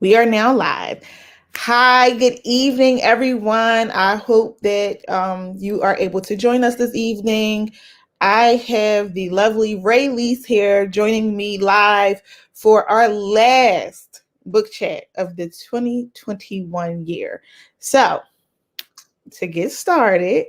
We are now live. Hi, good evening, everyone. I hope that you are able to join us this evening. I have the lovely Rae Lyse here joining me live for our last book chat of the 2021 year. So, to get started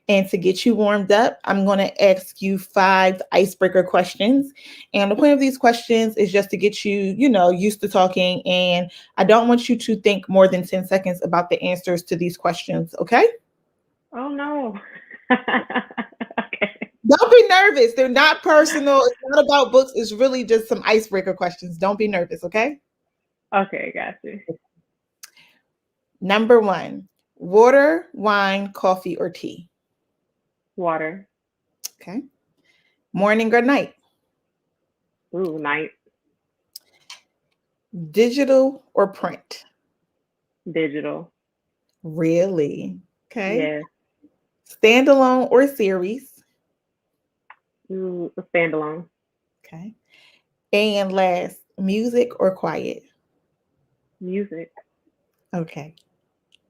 and to get you warmed up, I'm going to ask you 5 icebreaker questions. And the point of these questions is just to get you, used to talking. And I don't want you to think more than 10 seconds about the answers to these questions. Okay? Oh no. Okay. Don't be nervous. They're not personal. It's not about books. It's really just some icebreaker questions. Don't be nervous. Okay? Okay, got you. Number 1, water, wine, coffee, or tea. Water. Okay. Morning or night. Ooh, night. Digital or print. Digital. Really? Okay. Yes. Standalone or series. Ooh, a standalone. Okay. And last, music or quiet. Music. Okay.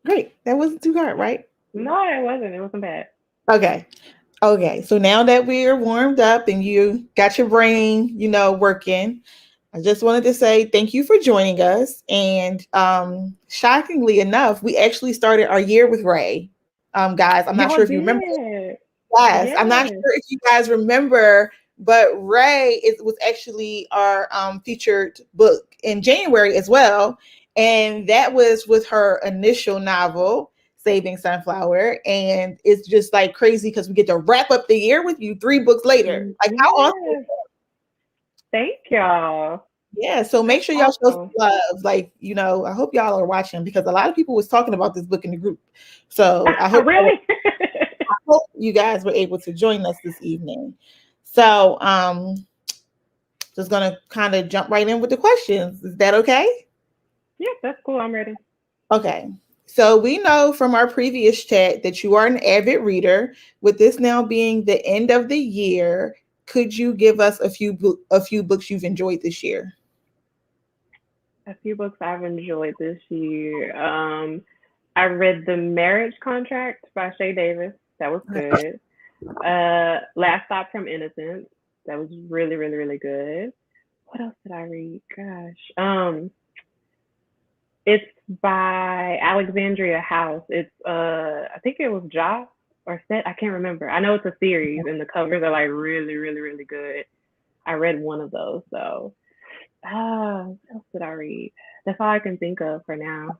Great. That wasn't too hard, right? No, it wasn't. It wasn't bad. Okay. Okay. So now that we're warmed up and you got your brain, working, I just wanted to say thank you for joining us. And shockingly enough, we actually started our year with Rae. Guys, I'm not Y'all sure if you remember. did. Yes, I'm not Yes. sure if you guys remember, but Rae was actually our featured book in January as well, and that was with her initial novel, Saving Sunflower, and it's just like crazy because we get to wrap up the year with you 3 books later. Like how awesome! Yes. Thank y'all. Yeah, so make That's sure y'all show some awesome. love. Like, I hope y'all are watching because a lot of people was talking about this book in the group. So Really? I hope you guys were able to join us this evening. So, just gonna kind of jump right in with the questions. Is that okay? Yes, that's cool. I'm ready. Okay. So we know from our previous chat that you are an avid reader. With this now being the end of the year, could you give us a few books you've enjoyed this year? A few books I've enjoyed this year. I read The Marriage Contract by Shay Davis. That was good. Last Stop from Innocence. That was really, really, really good. What else did I read? Gosh. It's by Alexandria House. It's I think it was Ja or Set. I can't remember. I know it's a series and the covers are like really, really, really good. I read one of those, so what else did I read? That's all I can think of for now.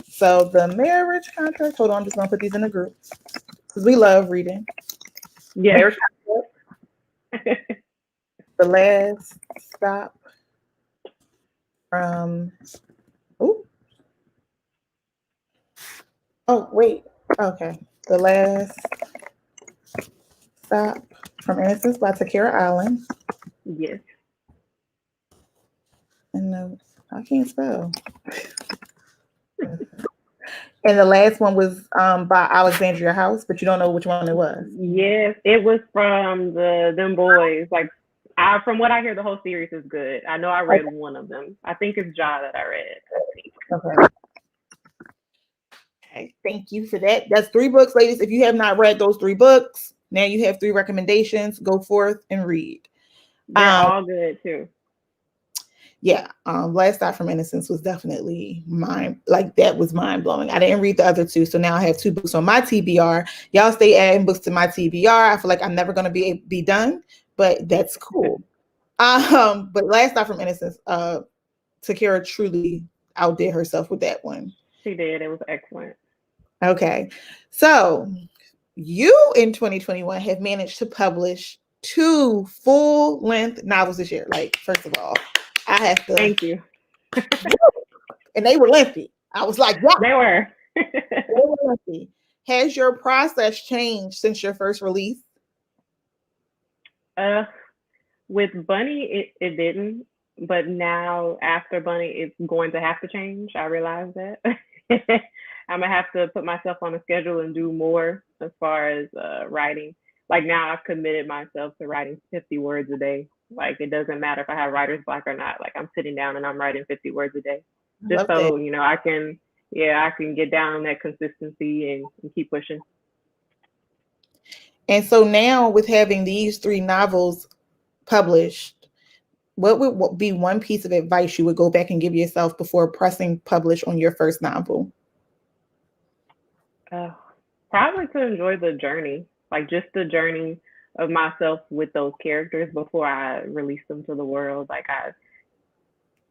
So the marriage contract. Hold on, I'm just gonna put these in the group because we love reading. Yeah. Marriage contract. The last stop from. Oh, oh wait. Okay. The last stop from Innocence by Takira Allen. Yes. And I can't spell. And the last one was by Alexandria House, but you don't know which one it was. Yes, it was from them boys. Like from what I hear, the whole series is good. I know I read Okay. one of them. I think it's Ja that I read. I think. Okay. Okay. Thank you for that. That's 3 books, ladies. If you have not read those 3 books, now you have 3 recommendations. Go forth and read. They're Um, all good too. yeah, Last Stop from Innocence was definitely that was mind blowing. I didn't read the other 2, so now I have 2 books on my TBR. Y'all stay adding books to my TBR. I feel like I'm never gonna be done, but that's cool. But Last Stop from Innocence, Takira truly outdid herself with that one. She did. It was excellent. Okay, so you in 2021 have managed to publish 2 full length novels this year. Like, first of all, I have to. Thank you. And they were lengthy. I was like, yeah, They were. they were lengthy. Has your process changed since your first release? uh, with Bunny, it didn't, but now after Bunny, it's going to have to change. I realize that. I'm gonna have to put myself on a schedule and do more as far as writing. Like now, I've committed myself to writing 50 words a day. Like it doesn't matter if I have writer's block or not. Like I'm sitting down and I'm writing 50 words a day. I just love that. so I can, yeah, I can get down on that consistency and keep pushing. And so now, with having these three novels published, what would be one piece of advice you would go back and give yourself before pressing publish on your first novel? Uh, Probably to enjoy the journey, like just the journey of myself with those characters before I release them to the world. Like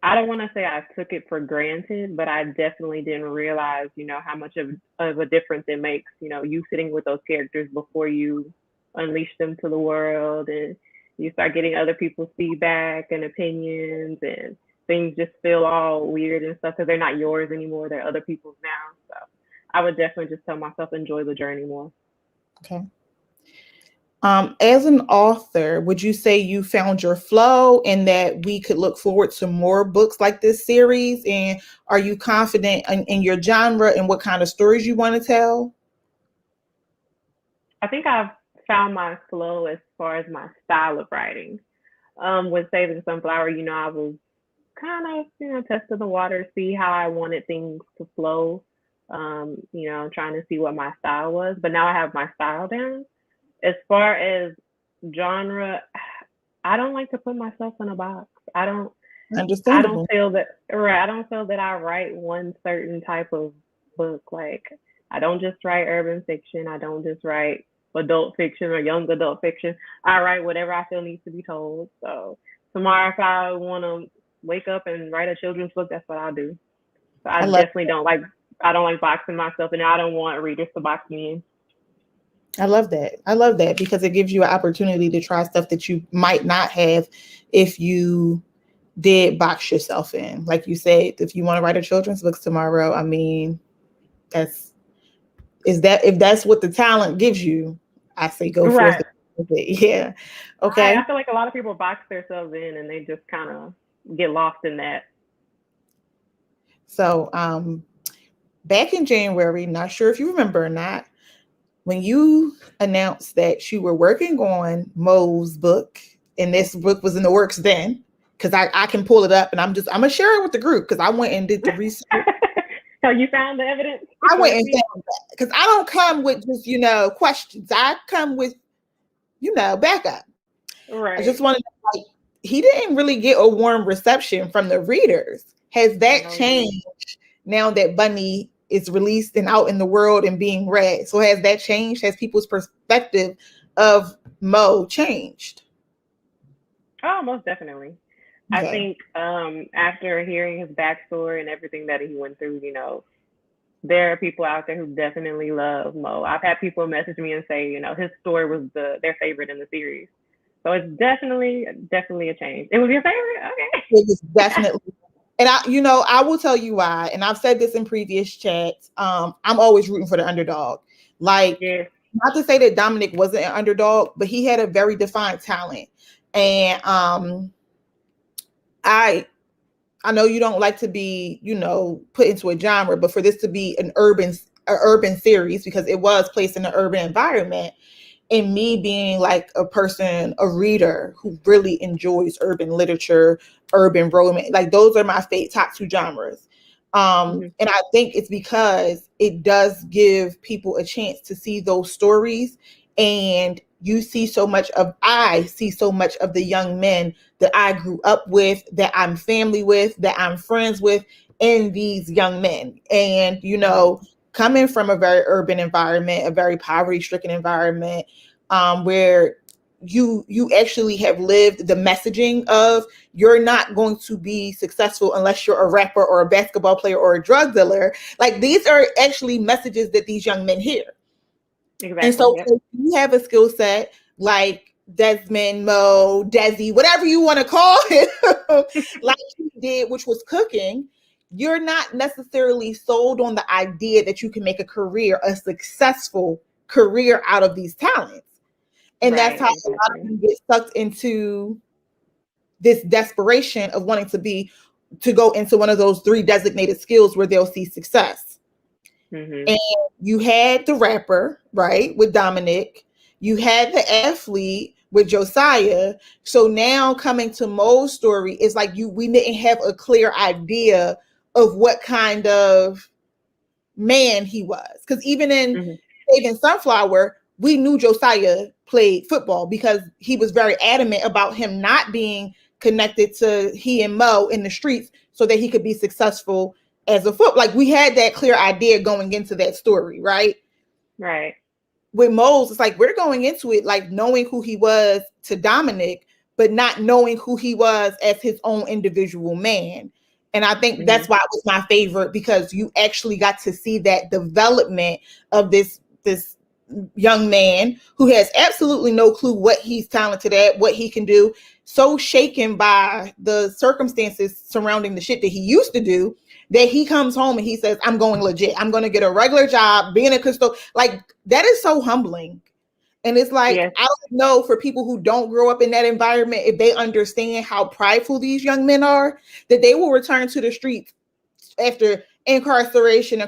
I don't want to say I took it for granted, but I definitely didn't realize, how much of a difference it makes, you sitting with those characters before you unleash them to the world, and you start getting other people's feedback and opinions, and things just feel all weird and stuff because they're not yours anymore. They're other people's now. So I would definitely just tell myself enjoy the journey more. Okay. As an author, would you say you found your flow and that we could look forward to more books like this series? And are you confident in your genre and what kind of stories you want to tell? I think I've found my flow as far as my style of writing. With Saving Sunflower, I was kind of, testing the water, see how I wanted things to flow. Trying to see what my style was. But now I have my style down. As far as genre, I don't like to put myself in a box. I don't Understandable. feel that right. I don't feel that I write one certain type of book. Like I don't just write urban fiction. I don't just write adult fiction or young adult fiction. I write whatever I feel needs to be told. So tomorrow, if I want to wake up and write a children's book, that's what I'll do. So I I love definitely don't like. I don't like boxing myself, and I don't want readers to box me in. I love that. I love that because it gives you an opportunity to try stuff that you might not have if you did box yourself in. Like you said, if you want to write a children's book tomorrow, I mean, that's is that if that's what the talent gives you, I say go forth Right. with it. Yeah. I Okay. feel like a lot of people box themselves in, and they just kind of get lost in that. So back in January, not sure if you remember or not, when you announced that you were working on Mo's book, and this book was in the works then, because I can pull it up and I'm gonna share it with the group because I went and did the research. So you found the evidence, I the went and receipts? found that because I don't come with just questions. I come with backup. I just Right. wanted to, like, he didn't really get a warm reception from the readers. Has that No, you didn't. changed now that Bunny is released and out in the world and being read? So has that changed? Has people's perspective of Mo changed? Oh, most definitely. I Okay. think after hearing his backstory and everything that he went through, there are people out there who definitely love Mo. I've had people message me and say, his story was their favorite in the series. So it's definitely a change. It was your favorite? It was definitely, and I will tell you why. And I've said this in previous chats. I'm always rooting for the underdog. Like, Yes. not to say that Dominic wasn't an underdog, but he had a very defined talent. And I I know you don't like to be, put into a genre, but for this to be an urban series because it was placed in an urban environment, and me being like a person, a reader who really enjoys urban literature, urban romance, like those are my top two genres. Hmm. And I think it's because it does give people a chance to see those stories, and I see so much of the young men that I grew up with, that I'm family with, that I'm friends with in these young men. And, Hmm. coming from a very urban environment, a very poverty stricken environment, where you actually have lived the messaging of you're not going to be successful unless you're a rapper or a basketball player or a drug dealer. Like, these are actually messages that these young men hear. And Exactly. so Yep. if you have a skill set like Desmond, Mo, Desi, whatever you want to call him, like he did, which was cooking, you're not necessarily sold on the idea that you can make a successful career out of these talents. And that's Right. how a lot of Exactly. them get sucked into this desperation of wanting to go into one of those three designated skills where they'll see success. Hmm. And you had the rapper, right, with Dominic. You had the athlete with Josiah. So now coming to Mo's story, it's like we didn't have a clear idea of what kind of man he was. Because even in Saving Sunflower, we knew Josiah played football because he was very adamant about him not being connected to he and Mo in the streets so that he could be successful as a foot. Like we had that clear idea going into that story, right? Right. With Mose, it's like we're going into it like knowing who he was to Dominic, but not knowing who he was as his own individual man. And I think that's why it was my favorite, because you actually got to see that development of this young man who has absolutely no clue what he's talented at, what he can do, so shaken by the circumstances surrounding the shit that he used to do, that he comes home and he says, I'm going legit. I'm going to get a regular job, being a crystal. Like, that is so humbling. And it's like, yes. I don't know, for people who don't grow up in that environment, if they understand how prideful these young men are, that they will return to the streets after incarceration,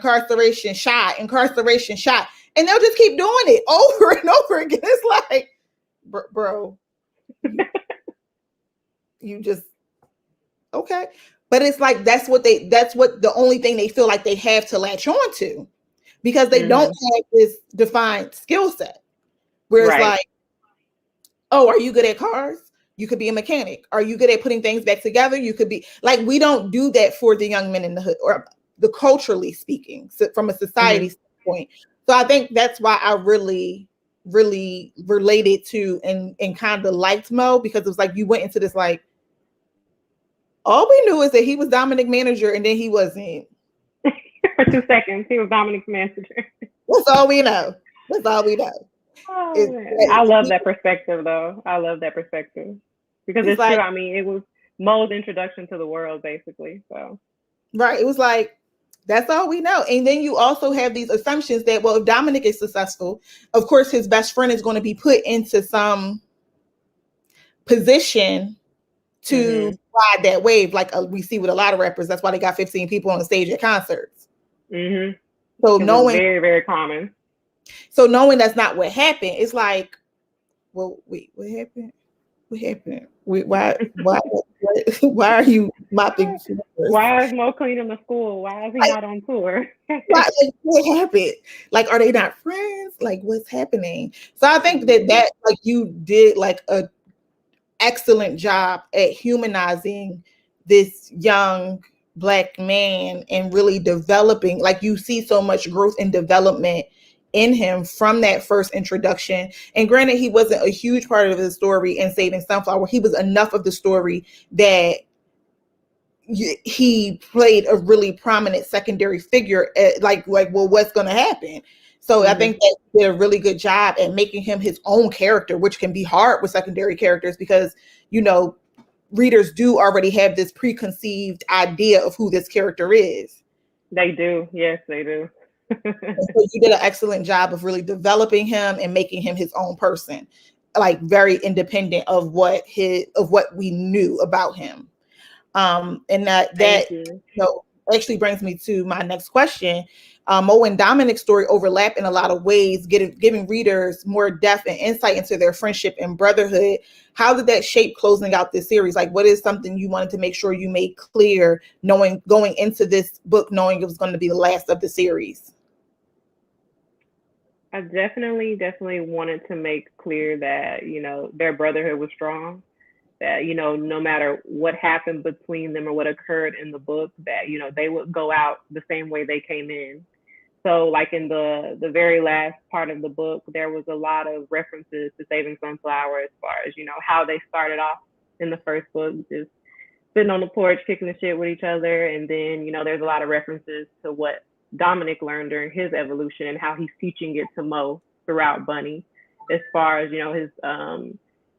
shot. And they'll just keep doing it over and over again. It's like, bro, you just, okay. But it's like, that's what the only thing they feel like they have to latch on to, because they don't have this defined skill set. Where it's like, oh, are you good at cars? You could be a mechanic. Are you good at putting things back together? You could be like, we don't do that for the young men in the hood, or the culturally speaking, from a society standpoint. So I think that's why I really, really related to and kind of liked Mo, because it was like, you went into this like, all we knew is that he was Dominic's manager, and then he wasn't. For 2 seconds, he was Dominic's manager. That's all we know. That's all we know. Oh, I love that perspective, though. I love that perspective, because it's like, true. I mean, it was Mo's introduction to the world, basically. So, right. It was like, that's all we know. And then you also have these assumptions that, well, if Dominic is successful, of course, his best friend is going to be put into some position to ride that wave, like we see with a lot of rappers. That's why they got 15 people on the stage at concerts. So knowing, very, very common. So knowing that's not what happened, it's like, well, wait, what happened? What happened? Why are you mopping floors? Why is Mo cleaning the school? Why is he not on tour? What happened? Like, are they not friends? Like, what's happening? So I think that like, you did like a excellent job at humanizing this young Black man and really developing, like, you see so much growth and development in him from that first introduction. And granted, he wasn't a huge part of the story in Saving Sunflower. He was enough of the story that he played a really prominent secondary figure at, like, well, what's going to happen? So I think that they did a really good job at making him his own character, which can be hard with secondary characters, because, you know, readers do already have this preconceived idea of who this character is. They do. Yes, they do. So you did an excellent job of really developing him and making him his own person, like very independent of what we knew about him. And that you know, actually brings me to my next question. Mo and Dominic's story overlap in a lot of ways, giving readers more depth and insight into their friendship and brotherhood. How did that shape closing out this series? Like, what is something you wanted to make sure you made clear, going into this book, knowing it was going to be the last of the series? I definitely wanted to make clear that, you know, their brotherhood was strong. That, you know, no matter what happened between them or what occurred in the book, that, you know, they would go out the same way they came in. So, like, in the very last part of the book, there was a lot of references to Saving Sunflower, as far as, you know, how they started off in the first book, just sitting on the porch, kicking the shit with each other. And then, you know, there's a lot of references to what Dominic learned during his evolution and how he's teaching it to Mo throughout Bunny, as far as, you know,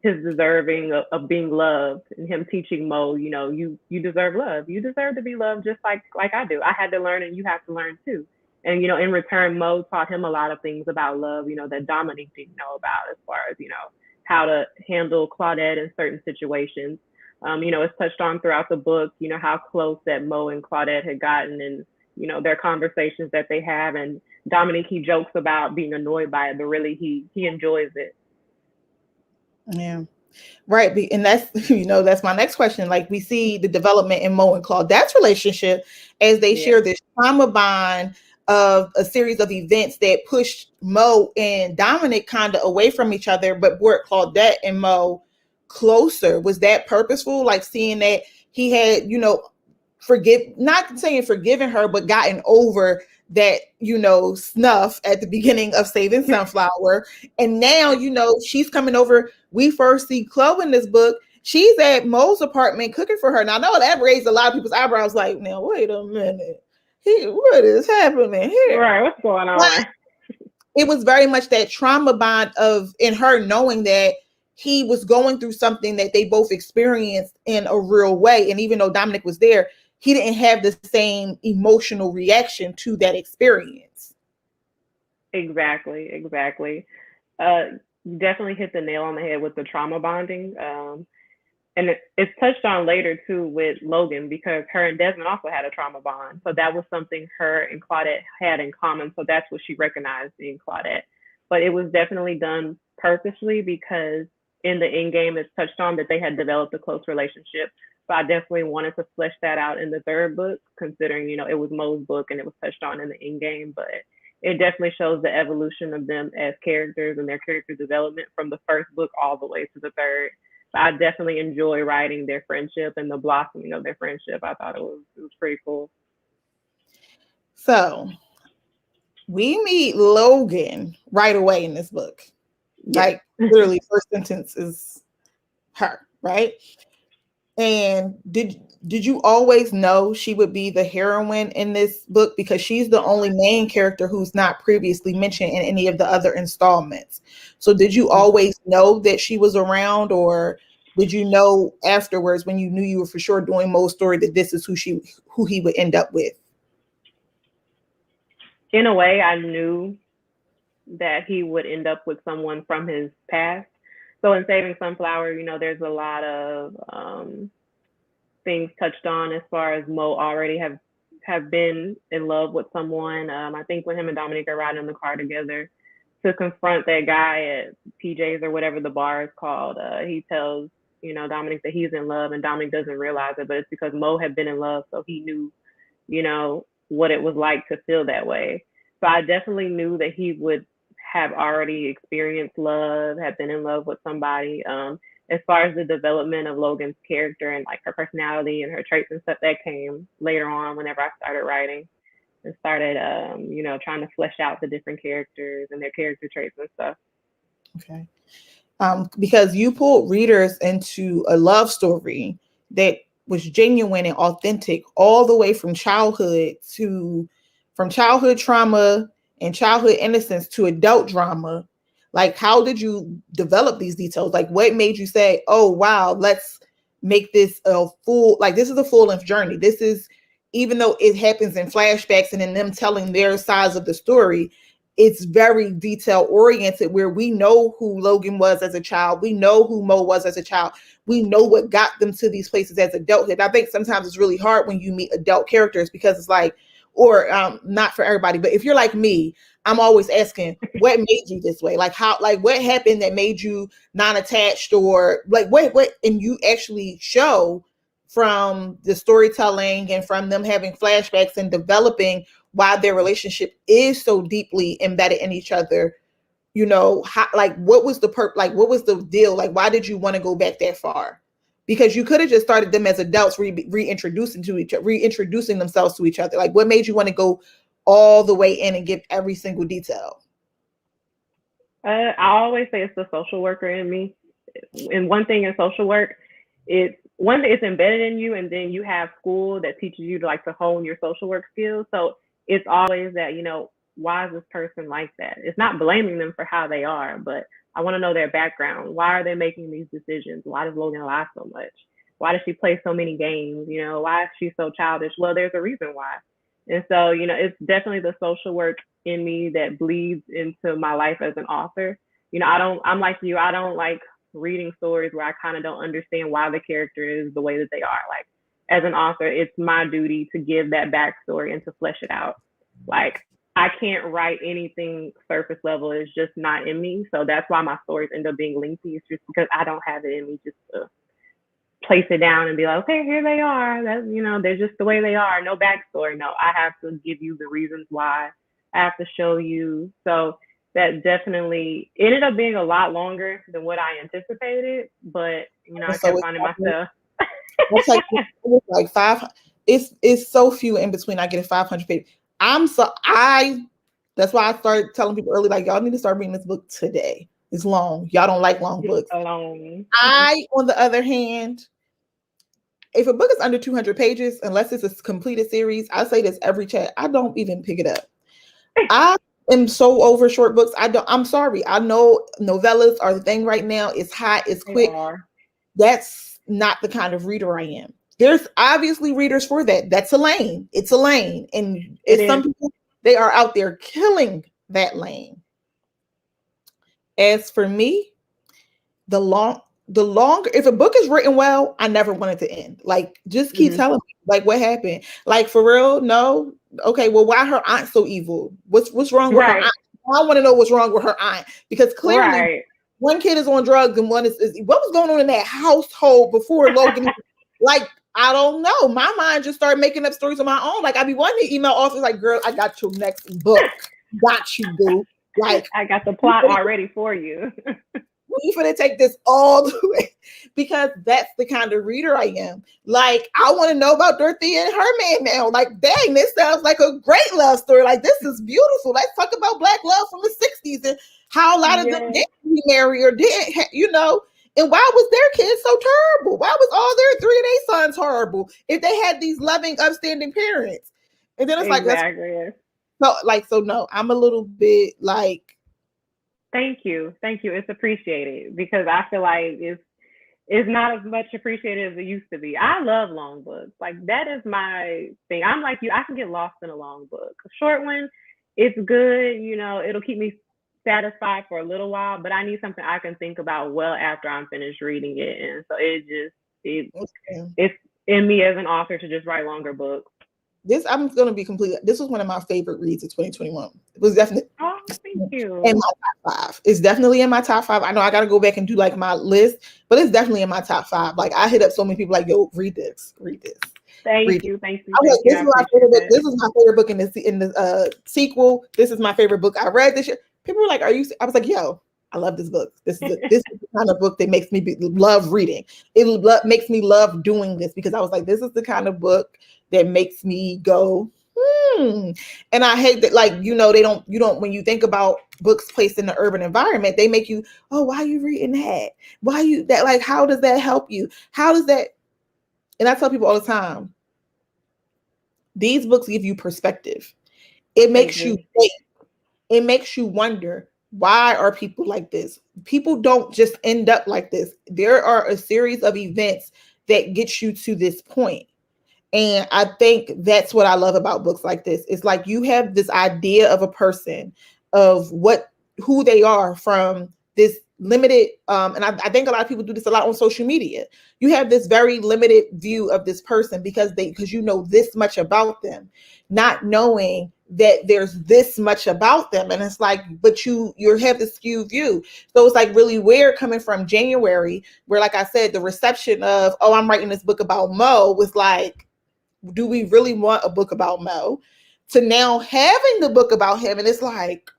his deserving of being loved, and him teaching Mo, you know, you deserve love. You deserve to be loved just like I do. I had to learn, and you have to learn too. And, you know, in return, Mo taught him a lot of things about love, you know, that Dominic didn't know about, as far as, you know, how to handle Claudette in certain situations. You know, it's touched on throughout the book, you know, how close that Mo and Claudette had gotten, and, you know, their conversations that they have. And Dominic, he jokes about being annoyed by it, but really he enjoys it. Yeah. Right. And that's, that's my next question. Like, we see the development in Mo and Claudette's relationship as they Yeah. share this trauma bond of a series of events that pushed Mo and Dominic kind of away from each other, but brought Claudette and Mo closer. Was that purposeful? Like, seeing that he had, not saying forgiven her, but gotten over that, snuff at the beginning of Saving Sunflower. And now, she's coming over. We first see Chloe in this book. She's at Mo's apartment cooking for her. Now, I know that raised a lot of people's eyebrows, like, now, wait a minute. What is happening here? Right. What's going But on? it was very much that trauma bond of in her knowing that he was going through something that they both experienced in a real way. And even though Dominic was there, he didn't have the same emotional reaction to that experience. Exactly. Exactly. You definitely hit the nail on the head with the trauma bonding. And it's touched on later too with Logan because her and Desmond also had a trauma bond. So that was something her and Claudette had in common. So that's what she recognized in Claudette. But it was definitely done purposely because in the end game it's touched on that they had developed a close relationship. So I definitely wanted to flesh that out in the third book, considering, it was Mo's book and it was touched on in the end game. But it definitely shows the evolution of them as characters and their character development from the first book all the way to the third. I definitely enjoy writing their friendship and the blossoming of their friendship. I thought it was pretty cool. So we meet Logan right away in this book. Yes. Like, literally, first sentence is her, right? And did you always know she would be the heroine in this book, because she's the only main character who's not previously mentioned in any of the other installments? So did you always know that she was around, or did you know afterwards when you knew you were for sure doing Mo's story that this is who he would end up with? In a way, I knew that he would end up with someone from his past. So in Saving Sunflower, there's a lot of things touched on as far as Mo already have been in love with someone. I think when him and Dominic are riding in the car together to confront that guy at PJ's or whatever the bar is called, he tells Dominic that he's in love, and Dominic doesn't realize it, but it's because Mo had been in love, so he knew what it was like to feel that way. So I definitely knew that he would have already experienced love, have been in love with somebody. As far as the development of Logan's character and like her personality and her traits and stuff, that came later on whenever I started writing and started, trying to flesh out the different characters and their character traits and stuff. Okay. Because you pulled readers into a love story that was genuine and authentic all the way from childhood trauma and childhood innocence to adult drama. Like, how did you develop these details? Like, what made you say, oh wow, let's make this a full, like, this is a full-length journey. This is, even though it happens in flashbacks and in them telling their sides of the story, it's very detail oriented, where we know who Logan was as a child. We know who Mo was as a child. We know what got them to these places as adulthood. I think sometimes it's really hard when you meet adult characters, because it's like, or not for everybody, but if you're like me, I'm always asking, what made you this way? Like, how, like, what happened that made you non-attached, or like what, and you actually show from the storytelling and from them having flashbacks and developing why their relationship is so deeply embedded in each other. How, like, what was like, what was the deal? Like, why did you want to go back that far? Because you could have just started them as adults, reintroducing themselves to each other. Like, what made you want to go all the way in and give every single detail? I always say it's the social worker in me. And one thing in social work, it's embedded in you, and then you have school that teaches you to like to hone your social work skills. So it's always that, why is this person like that? It's not blaming them for how they are, but I want to know their background. Why are they making these decisions? Why does Logan lie so much? Why does she play so many games? Why is she so childish? Well, there's a reason why. And so, it's definitely the social work in me that bleeds into my life as an author. I'm like you, I don't like reading stories where I kind of don't understand why the character is the way that they are. Like, as an author, it's my duty to give that backstory and to flesh it out. Like, I can't write anything surface level. It's just not in me. So that's why my stories end up being lengthy. It's just because I don't have it in me just to place it down and be like, okay, here they are. That's, they're just the way they are. No backstory. No, I have to give you the reasons why. I have to show you. So that definitely ended up being a lot longer than what I anticipated. But I So kept finding myself. it's like five. It's so few in between. I get a 500 page. I. That's why I started telling people early, like, y'all need to start reading this book today. It's long. Y'all don't like long books. Alone. I, on the other hand, if a book is under 200 pages, unless it's a completed series, I say this every chat. I don't even pick it up. I am so over short books. I'm sorry. I know novellas are the thing right now. It's hot. It's quick. That's not the kind of reader I am. There's obviously readers for that. That's a lane. It's a lane. And it's some people, they are out there killing that lane. As for me, the longer, if a book is written well, I never want it to end. Like, just keep telling me, like, what happened? Like, for real? No. Okay, well, why her aunt so evil? What's wrong with her aunt? I want to know what's wrong with her aunt, because clearly one kid is on drugs and one is what was going on in that household before Logan. Like, I don't know. My mind just started making up stories of my own. Like, I'd be wanting to email office, like, girl, I got your next book. Got you, boo. Like, I got the plot already for you. We finna take this all the way, because that's the kind of reader I am. Like, I want to know about Dorothy and her man now. Like, dang, this sounds like a great love story. Like, this is beautiful. Let's talk about Black love from the 60s and how a lot of them didn't remarry or didn't, and why was their kids so terrible? Why was all their three of their sons horrible if they had these loving, upstanding parents? And then it's like, so no, I'm a little bit like, Thank you. It's appreciated, because I feel like it's not as much appreciated as it used to be. I love long books. Like, that is my thing. I'm like you. I can get lost in a long book. A short one, it's good. It'll keep me satisfied for a little while, but I need something I can think about well after I'm finished reading it. And so it's in me as an author to just write longer books. I'm going to be completely. This was one of my favorite reads of 2021. It was definitely. Oh, thank you. In my top 5. It's definitely in my top 5. I know I got to go back and do like my list, but it's definitely in my top 5. Like, I hit up so many people like, yo, read this. Thank you. This is my favorite book in the sequel. This is my favorite book I read this year. People were like, "Are you?" I was like, "Yo, I love this book. This is the kind of book that makes me love reading. It makes me love doing this, because I was like, this is the kind of book that makes me go, And I hate that, like, they don't, when you think about books placed in the urban environment, they make you, oh, why are you reading that? Why you that? Like, how does that help you? How does that? And I tell people all the time, these books give you perspective. It makes you think. It makes you wonder, why are people like this? People don't just end up like this. There are a series of events that get you to this point. And I think that's what I love about books like this. It's like, you have this idea of a person, of who they are from this limited, and I think a lot of people do this a lot on social media. You have this very limited view of this person because you know this much about them, not knowing that there's this much about them. And it's like, but you have this skewed view. So it's like really weird coming from January, where, like I said, the reception of, oh, I'm writing this book about Mo was like, do we really want a book about Mo? To now having the book about him, and it's like,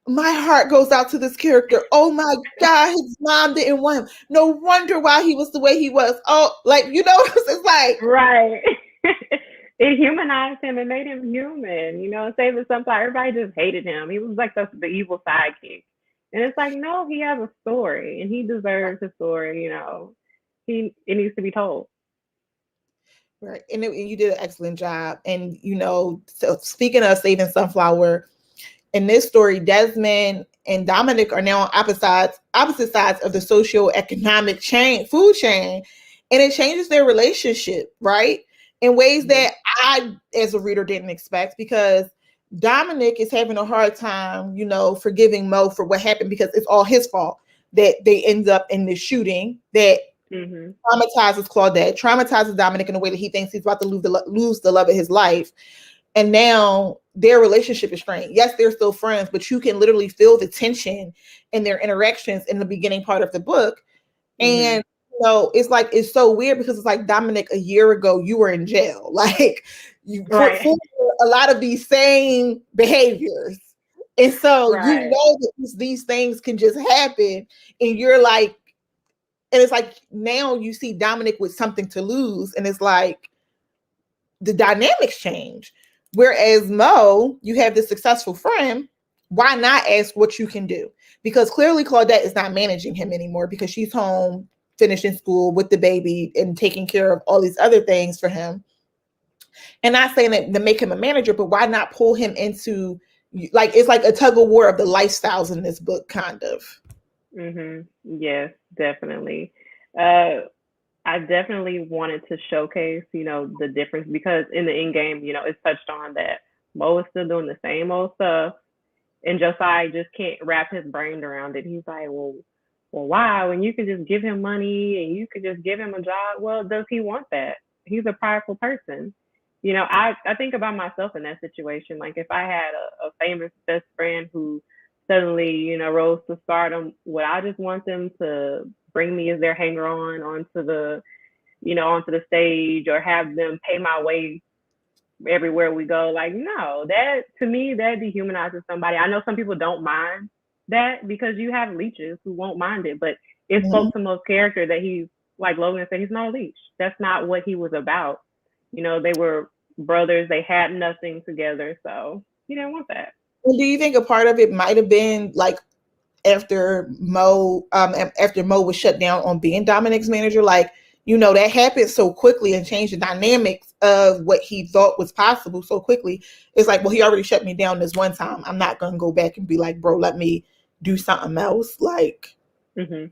my heart goes out to this character. Oh my God, his mom didn't want him. No wonder why he was the way he was. Oh, like, it's like, right. It humanized him and made him human. Saving Sunflower, everybody just hated him. He was like the evil sidekick. And it's like, no, he has a story, and he deserves a story. It needs to be told. Right. And you did an excellent job. And, so speaking of Saving Sunflower, in this story, Desmond and Dominic are now on opposite sides of the socio-economic food chain. And it changes their relationship, right? In ways that I, as a reader, didn't expect, because Dominic is having a hard time, forgiving Mo for what happened, because it's all his fault that they end up in this shooting that traumatizes Claudette, traumatizes Dominic in a way that he thinks he's about to lose the love of his life. and now their relationship is strained. Yes, they're still friends, but you can literally feel the tension in their interactions in the beginning part of the book. Mm-hmm. And it's like, it's so weird because it's like, Dominic, a year ago you were in jail, like you Right. for a lot of these same behaviors. And so Right. that these things can just happen, and you're like, and it's like now you see Dominic with something to lose, and it's like the dynamics change. Whereas Mo, you have this successful friend. Why not ask what you can do? Because clearly Claudette is not managing him anymore because she's home, finishing school with the baby and taking care of all these other things for him. And not saying that to make him a manager, but why not pull him into, like, it's like a tug of war of the lifestyles in this book, kind of. Mm-hmm. Yes, definitely. Uh, I definitely wanted to showcase, the difference because in the end game, it's touched on that Mo is still doing the same old stuff, and Josiah just can't wrap his brain around it. He's like, well, why? When you could just give him money and you could just give him a job. Well, does he want that? He's a prideful person. I think about myself in that situation. Like if I had a famous best friend who suddenly, rose to stardom, would I just want them to bring me as their hanger on onto the stage or have them pay my way everywhere we go? Like, no, that to me, that dehumanizes somebody. I know some people don't mind that because you have leeches who won't mind it, but it Mhm. spoke to Mo's character that he's, like Logan said, he's not a leech. That's not what he was about. They were brothers, they had nothing together, so he didn't want that. And do you think a part of it might have been like after Mo was shut down on being Dominic's manager, like, that happened so quickly and changed the dynamics of what he thought was possible so quickly. It's like, well, he already shut me down this one time. I'm not gonna go back and be like, bro, let me do something else. Like, hmm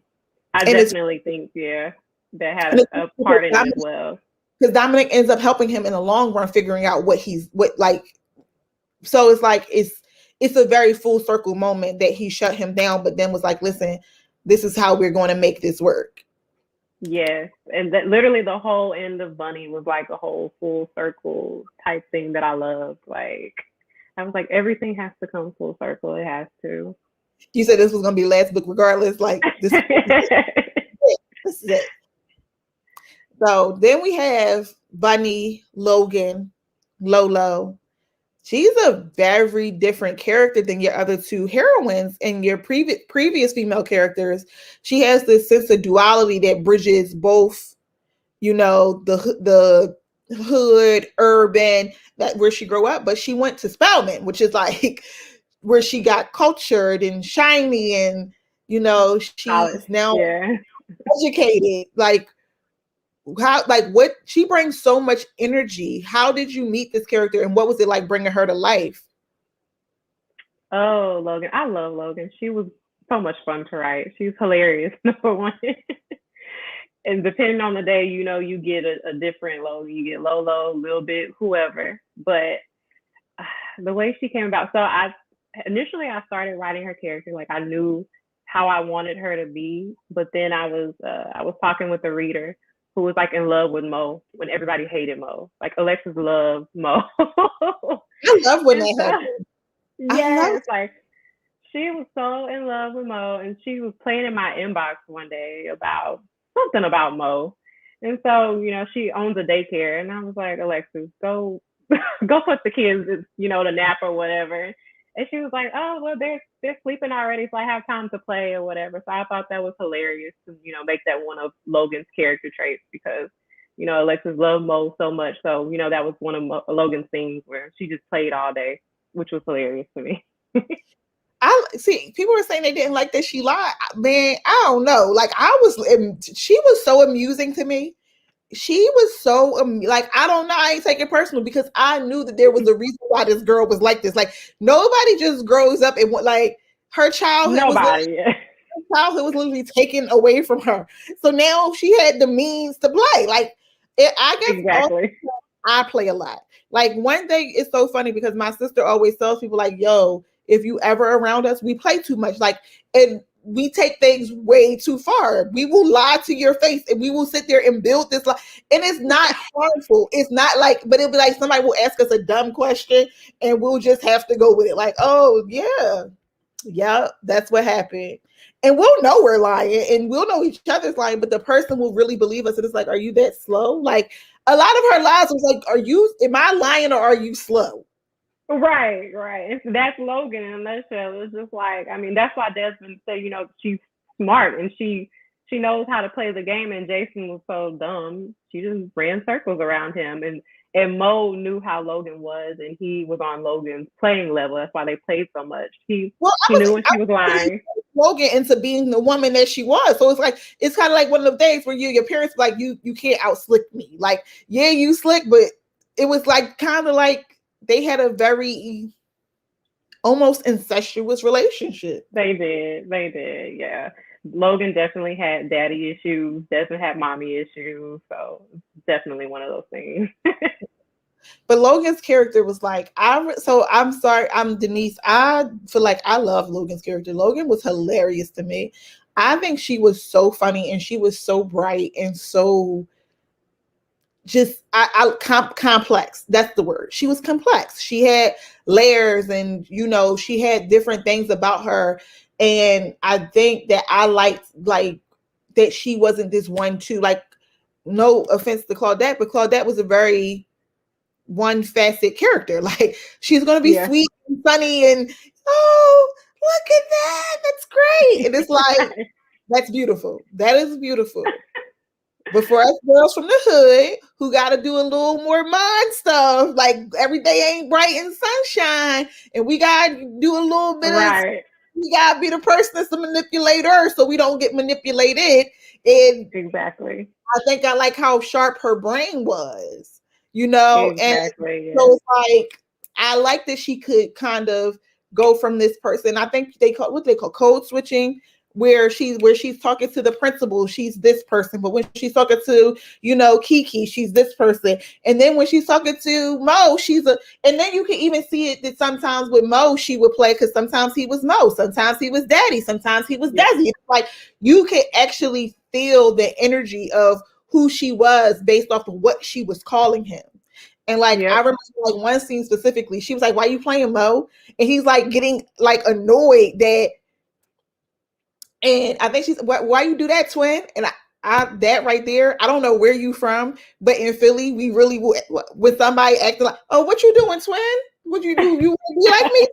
I and it's definitely think, yeah, that and had it's a part in it as well. because Dominic ends up helping him in the long run, figuring out what like. So it's like it's a very full circle moment that he shut him down, but then was like, listen, this is how we're going to make this work. Yes, and that literally the whole end of Bunny was like a whole full circle type thing that I loved. Like I was like, everything has to come full circle. It has to. You said this was going to be the last book, regardless. Like this is it. So then we have Bunny, Logan, Lolo. She's a very different character than your other two heroines and your previous female characters. She has this sense of duality that bridges both, the hood, urban, that where she grew up, but she went to Spelman, which is like where she got cultured and shiny, and College. she's now Yeah. educated. What she brings so much energy. How did you meet this character, and what was it like bringing her to life? Oh, Logan. I love Logan. She was so much fun to write. She's hilarious, number one. And depending on the day, you get a different Logan. You get Lolo, a little bit, whoever. But the way she came about, so I started writing her character like I knew how I wanted her to be, but then I was talking with a reader who was like in love with Mo when everybody hated Mo. Like Alexis loved Mo. I love when And that so happens. I love. yes, like she was so in love with Mo, and she was playing in my inbox one day about something about Mo. And so, she owns a daycare, and I was like, Alexis, go, go put the kids, to nap or whatever. And she was like, oh, well, they're sleeping already, so I have time to play or whatever. So I thought that was hilarious to, make that one of Logan's character traits because, Alexis loved Mo so much. So, that was one of Logan's scenes where she just played all day, which was hilarious to me. I see people were saying they didn't like that she lied. Man, I don't know. Like she was so amusing to me. She was so like, I don't know. I ain't take it personal because I knew that there was a reason why this girl was like this. Like nobody just grows up and like her Nobody. childhood was literally taken away from her. So now she had the means to play. Like I guess also Exactly. I play a lot. Like one thing is so funny because my sister always tells people like, yo, if you ever around us, we play too much. Like, and we take things way too far. We will lie to your face and we will sit there and build this lie. And it's not harmful. It's not like, but it'll be like somebody will ask us a dumb question and we'll just have to go with it. Like, oh yeah, that's what happened. And we'll know we're lying and we'll know each other's lying, but the person will really believe us. And it's like, are you that slow? Like a lot of her lies was like, am I lying or are you slow? Right, right. That's Logan in a nutshell. It's just like, I mean, that's why Desmond said, she's smart and she knows how to play the game. And Jason was so dumb. She just ran circles around him. And Mo knew how Logan was, and he was on Logan's playing level. That's why they played so much. He knew when she was lying. Logan into being the woman that she was. So it's like it's kind of like one of the days where your parents like you can't out slick me. Like yeah, you slick, but it was like kind of like they had a very almost incestuous relationship. They did, yeah. Logan definitely had daddy issues. Desmond had mommy issues. So definitely one of those things. But Logan's character was like, I'm sorry, I'm Denise. I feel like I love Logan's character. Logan was hilarious to me. I think she was so funny and she was so bright and so just complex. That's the word. She was complex. She had layers and she had different things about her. And I think that I liked like that she wasn't this one too. Like, no offense to Claudette, but Claudette was a very one facet character. Like she's gonna be sweet and funny and oh look at that. That's great. And it's like that's beautiful. That is beautiful. But for us girls from the hood who got to do a little more mind stuff, like every day ain't bright and sunshine, and we got to do a little bit of, we got to be the person that's the manipulator so we don't get manipulated. And exactly. I think I like how sharp her brain was, exactly, and so it's like, I like that she could kind of go from this person. I think they call code switching, where she's talking to the principal, she's this person, but when she's talking to Kiki, she's this person, and then when she's talking to Mo, and then you can even see it that sometimes with Mo she would play, because sometimes he was Mo, sometimes he was Daddy, sometimes he was Desi. It's like you could actually feel the energy of who she was based off of what she was calling him. And like I remember like one scene specifically, she was like, "Why are you playing Mo?" And he's like getting like annoyed that. And I think she's, why you do that, twin? And I that right there, I don't know where you from, but in Philly, we really would, with somebody acting like, oh, what you doing, twin? What you do? You want to be like me?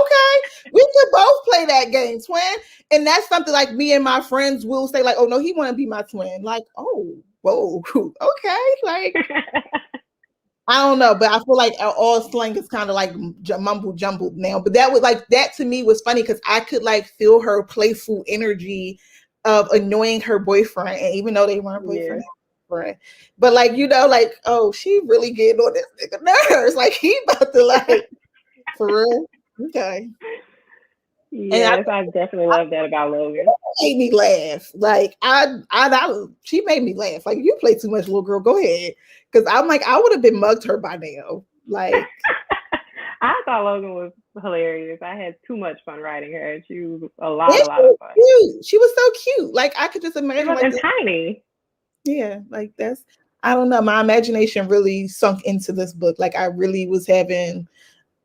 Okay, we could both play that game, twin. And that's something like me and my friends will say, like, oh no, he want to be my twin. Like, oh, whoa, okay, like. I don't know, but I feel like all slang is kind of like mumble jumbled now. But that was like, that to me was funny because I could like feel her playful energy of annoying her boyfriend, and even though they weren't boyfriend, friend, but like like, oh, she really getting on this nigga nerves. Like he about to like for real. Okay. Yes, I definitely love that about Logan. Made me laugh. Like she made me laugh. Like, you play too much, little girl. Go ahead, because I'm like, I would have been mugged her by now. Like, I thought Logan was hilarious. I had too much fun writing her. She was a lot of fun. Cute. She was so cute. Like, I could just imagine. She was like tiny. Yeah, like that's. I don't know. My imagination really sunk into this book. Like, I really was having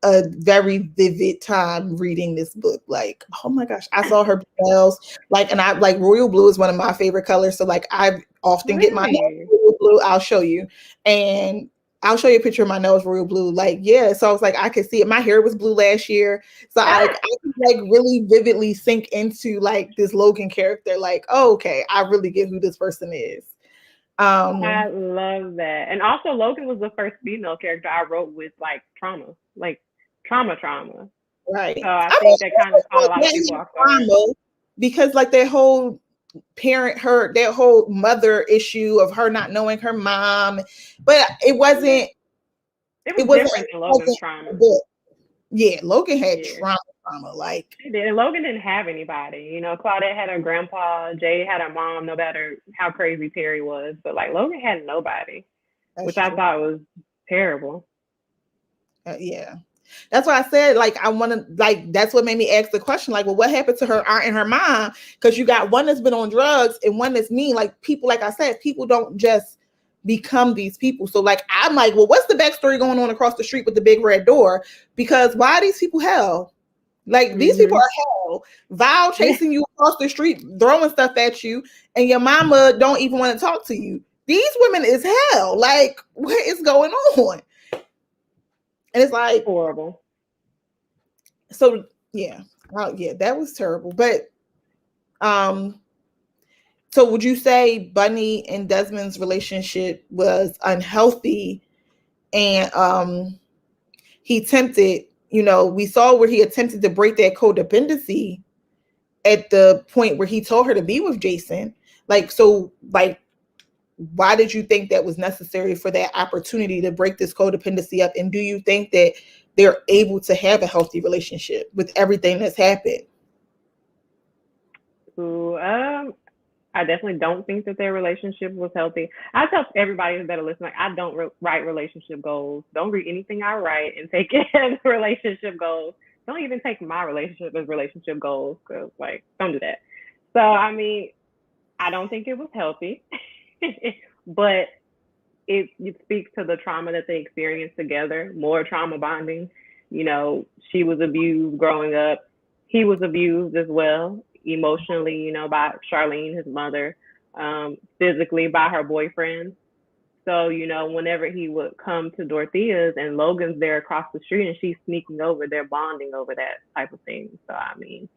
a very vivid time reading this book. Like, oh my gosh, I saw her nails. Like, and I like royal blue is one of my favorite colors. So like, I often get my nails royal blue. I'll show you, and I'll show you a picture of my nails royal blue. Like, yeah. So I was like, I could see it. My hair was blue last year, so I could like really vividly sink into like this Logan character. Like, oh, okay, I really get who this person is. I love that. And also Logan was the first female character I wrote with like trauma. Right. So I think that kind of caught a lot of people off guard. Because like their whole mother issue of her not knowing her mom, but it wasn't different than Logan's trauma. Yeah, Logan had trauma, like she did. And Logan didn't have anybody. Claudette had her grandpa, Jay had her mom, no matter how crazy Terry was. But like Logan had nobody, which I thought was terrible. Yeah. That's why I said, like, I want to, like, that's what made me ask the question, like, well, what happened to her aunt and her mom? Because you got one that's been on drugs and one that's mean. Like, people, like I said, people don't just become these people. So, like, I'm like, well, what's the backstory going on across the street with the big red door? Because why are these people hell? Like, these people Mhm. are hell. Vile Yeah. chasing you across the street, throwing stuff at you, and your mama don't even want to talk to you. These women is hell. Like, what is going on? And it's like, Horrible. so yeah, yeah, that was terrible. But um, so would you say Bunny and Desmond's relationship was unhealthy, and he attempted, we saw where he attempted to break that codependency at the point where he told her to be with Jason. Like, so, like, why did you think that was necessary for that opportunity to break this codependency up? And do you think that they're able to have a healthy relationship with everything that's happened? Ooh, I definitely don't think that their relationship was healthy. I tell everybody that are listening, like, I don't write relationship goals. Don't read anything I write and take it as relationship goals. Don't even take my relationship as relationship goals, because, like, don't do that. So, I mean, I don't think it was healthy, but it speaks to the trauma that they experienced together, more trauma bonding. She was abused growing up. He was abused as well, emotionally, by Charlene, his mother, physically by her boyfriend. So, whenever he would come to Dorothea's and Logan's there across the street and she's sneaking over, they're bonding over that type of thing. So, I mean,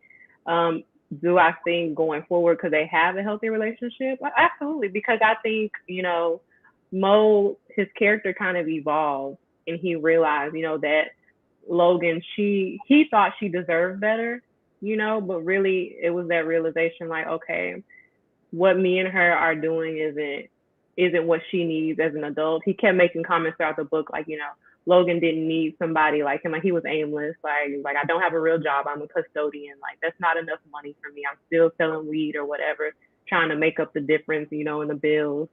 um, do I think going forward could they have a healthy relationship? Absolutely, because I think Mo, his character kind of evolved, and he realized that Logan, he thought she deserved better, but really it was that realization, like, okay, what me and her are doing isn't what she needs as an adult. He kept making comments throughout the book, like, Logan didn't need somebody like him. Like, he was aimless. Like, I don't have a real job. I'm a custodian. Like, that's not enough money for me. I'm still selling weed or whatever, trying to make up the difference, in the bills.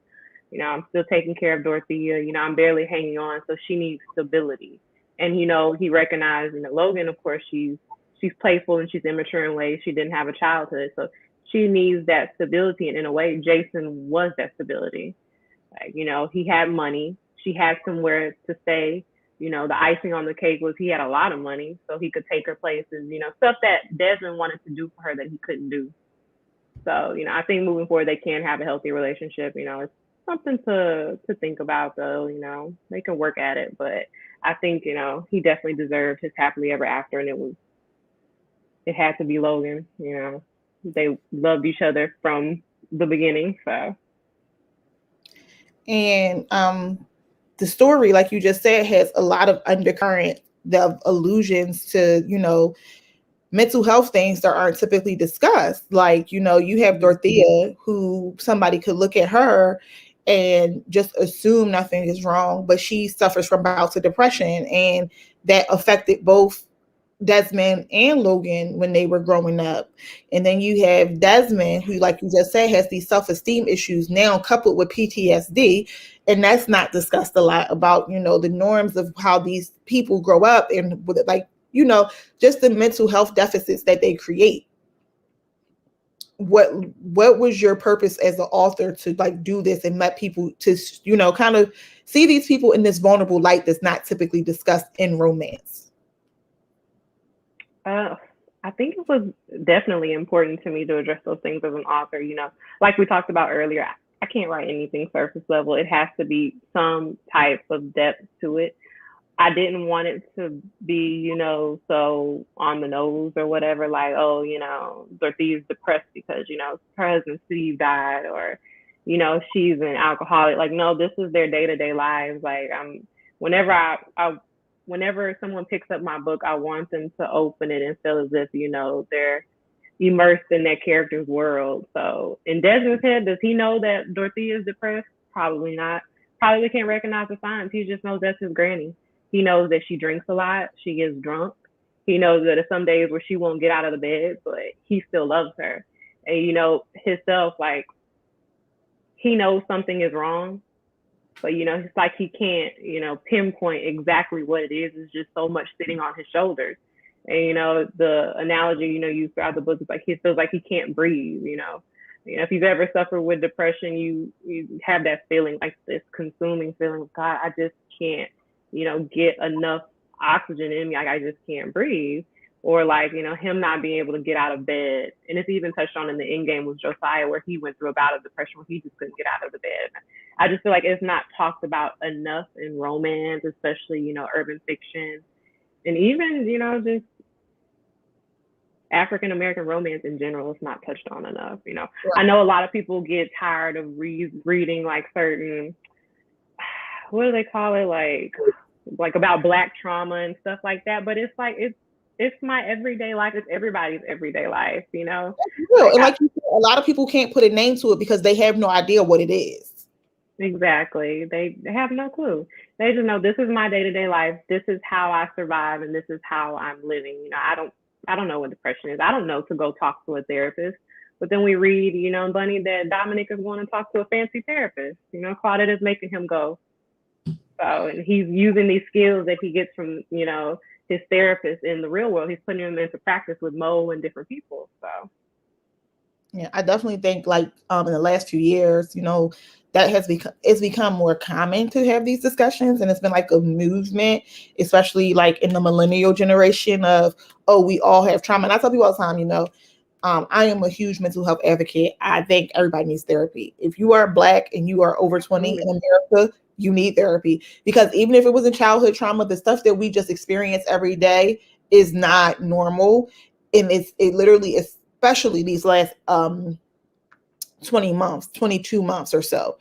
I'm still taking care of Dorothea. I'm barely hanging on. So she needs stability. And, he recognized, Logan, of course, she's playful and she's immature in ways she didn't have a childhood. So she needs that stability. And in a way, Jason was that stability. Like, he had money. She had somewhere to stay. The icing on the cake was he had a lot of money, so he could take her places, stuff that Desmond wanted to do for her that he couldn't do. So, I think moving forward, they can have a healthy relationship. It's something to think about, though. They can work at it. But I think, he definitely deserved his happily ever after, and it had to be Logan. They loved each other from the beginning. So, And the story, like you just said, has a lot of undercurrent of allusions to, mental health things that aren't typically discussed. Like, you have Dorothea, who somebody could look at her and just assume nothing is wrong, but she suffers from bouts of depression, and that affected both Desmond and Logan when they were growing up. And then you have Desmond, who, like you just said, has these self-esteem issues now coupled with PTSD. And that's not discussed a lot about, the norms of how these people grow up and with, like, just the mental health deficits that they create. What was your purpose as an author to, like, do this and let people to, kind of see these people in this vulnerable light that's not typically discussed in romance? Uh, I think it was definitely important to me to address those things as an author. Like we talked about earlier, I can't write anything surface level. It has to be some type of depth to it. I didn't want it to be, so on the nose or whatever, like, oh, Dorothea's depressed because, her husband Steve died, or, she's an alcoholic. Like, no, this is their day to day lives. Like, whenever whenever someone picks up my book, I want them to open it and feel as if, they're immersed in that character's world. So in Desmond's head, does he know that Dorothea is depressed? Probably not. Probably can't recognize the signs. He just knows that's his granny. He knows that she drinks a lot. She gets drunk. He knows that there's some days where she won't get out of the bed, but he still loves her. And himself, like, he knows something is wrong, But it's like he can't, pinpoint exactly what it is. It's just so much sitting on his shoulders. And the analogy used throughout the book is like he feels like he can't breathe. If you've ever suffered with depression, you have that feeling, like this consuming feeling of God, I just can't, get enough oxygen in me. Like I just can't breathe. Or like, him not being able to get out of bed. And it's even touched on in the end game with Josiah, where he went through a bout of depression where he just couldn't get out of the bed. I just feel like it's not talked about enough in romance, especially, urban fiction. And even, just African American romance in general is not touched on enough. I know a lot of people get tired of reading like certain, what do they call it, like about Black trauma and stuff like that. But it's like it's my everyday life. It's everybody's everyday life. Real. And like you said, a lot of people can't put a name to it because they have no idea what it is. Exactly. They have no clue. They just know this is my day-to-day life. This is how I survive, and this is how I'm living. I don't know what depression is. I don't know to go talk to a therapist. But then we read, Bunny, that Dominic is going to talk to a fancy therapist. Claudette is making him go. So, and he's using these skills that he gets from, his therapist in the real world. He's putting them into practice with Mo and different people. So, yeah, I definitely think like in the last few years, that it's become more common to have these discussions, and it's been like a movement, especially like in the millennial generation of, oh, we all have trauma. And I tell people all the time, I am a huge mental health advocate. I think everybody needs therapy. If you are Black and you are over 20 in America, you need therapy, because even if it was in childhood trauma, the stuff that we just experience every day is not normal. And it literally, especially these last 20 months, 22 months or so,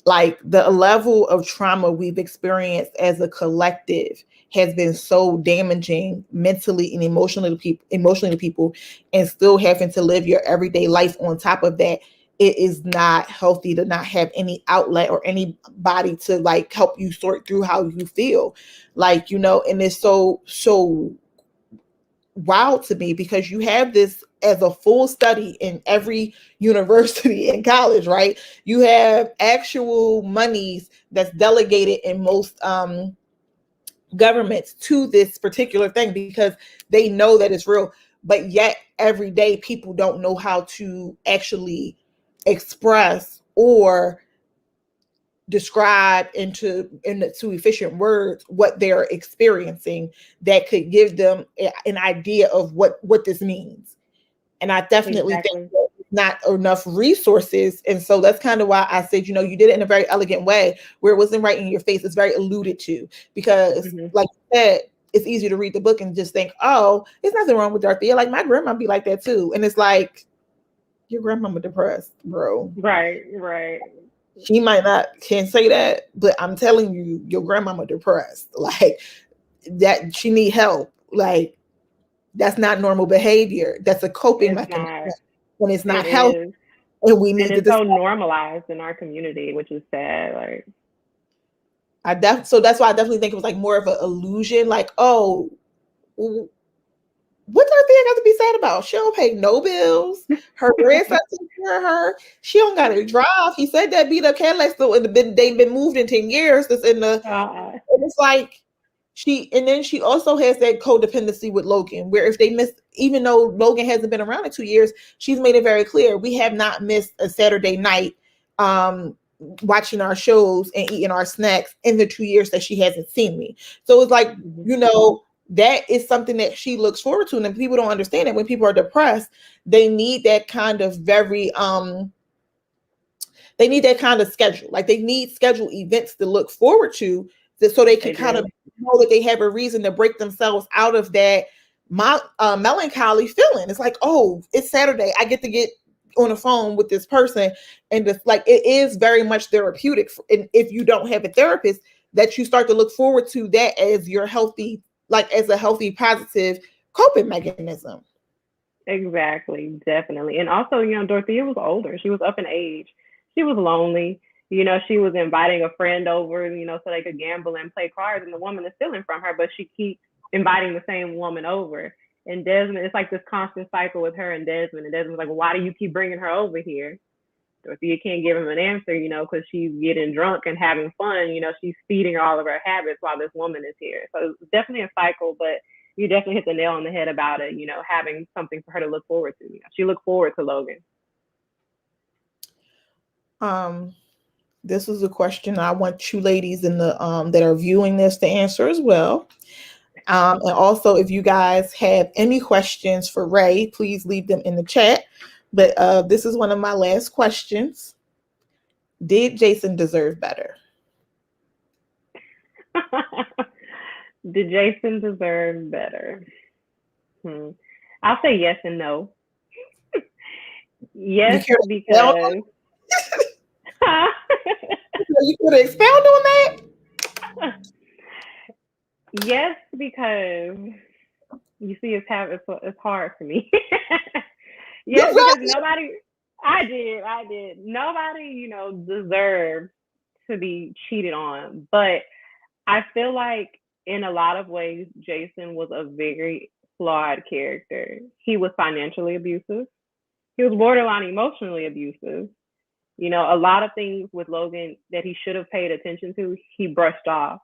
like the level of trauma we've experienced as a collective has been so damaging mentally and emotionally to people, and still having to live your everyday life on top of that. It is not healthy to not have any outlet or anybody to like help you sort through how you feel, like, and it's so wild to me, because you have this as a full study in every university and college, right? You have actual monies that's delegated in most governments to this particular thing, because they know that it's real. But yet every day people don't know how to actually express or describe into efficient words what they're experiencing that could give them an idea of what this means. And I definitely think exactly. that not enough resources. And so that's kind of why I said, you did it in a very elegant way where it wasn't right in your face. It's very alluded to, because Mm-hmm. like you said, it's easy to read the book and just think, oh, there's nothing wrong with Dorothea. Like my grandma be like that too. And it's like, your grandmama depressed, bro. Right, right. She might not can say that, but I'm telling you, your grandmama depressed. Like that, she need help. Like that's not normal behavior. That's a coping It's mechanism, not. and it's not It healthy. is. And we And need to it's so discuss. normalized in our community, which is sad. Like, So that's why I definitely think it was like more of an illusion. Like, oh, what's our thing got to be sad about? She don't pay no bills. Her grandson takes care of her. She don't got to drive. He said that beat up Cadillac still in the they've been moved in 10 years. That's in the. uh, And it's like and then she also has that codependency with Logan, where if they miss, even though Logan hasn't been around in 2 years, she's made it very clear we have not missed a Saturday night watching our shows and eating our snacks in the 2 years that she hasn't seen me. So it's like, mm-hmm. That is something that she looks forward to. And people don't understand that when people are depressed, they need that kind of they need that kind of schedule. Like they need scheduled events to look forward to, so they can They kind of do. know that they have a reason to break themselves out of that melancholy feeling. It's like, oh, it's Saturday. I get to get on the phone with this person. And just like, it is very much therapeutic. And if you don't have a therapist, that you start to look forward to that as your healthy, like as a healthy, positive coping mechanism. Exactly, definitely. And also, Dorothea was older. She was up in age. She was lonely. She was inviting a friend over, so they could gamble and play cards, and the woman is stealing from her, but she keeps inviting the same woman over. And Desmond, it's like this constant cycle with her and Desmond. And Desmond's like, well, why do you keep bringing her over here? Or if you can't give him an answer, because she's getting drunk and having fun, she's feeding her all of her habits while this woman is here. So it's definitely a cycle, but you definitely hit the nail on the head about it, having something for her to look forward to. She looked forward to Logan. This is a question I want you ladies in the that are viewing this to answer as well. And also, if you guys have any questions for Rae, please leave them in the chat. But this is one of my last questions. Did Jason deserve better? Did Jason deserve better? I'll say yes and no. Yes, because you could expound on that. Yes, because you see, it's hard for me. Yes, because I did. Nobody, deserved to be cheated on. But I feel like in a lot of ways, Jason was a very flawed character. He was financially abusive. He was borderline emotionally abusive. A lot of things with Logan that he should have paid attention to, he brushed off.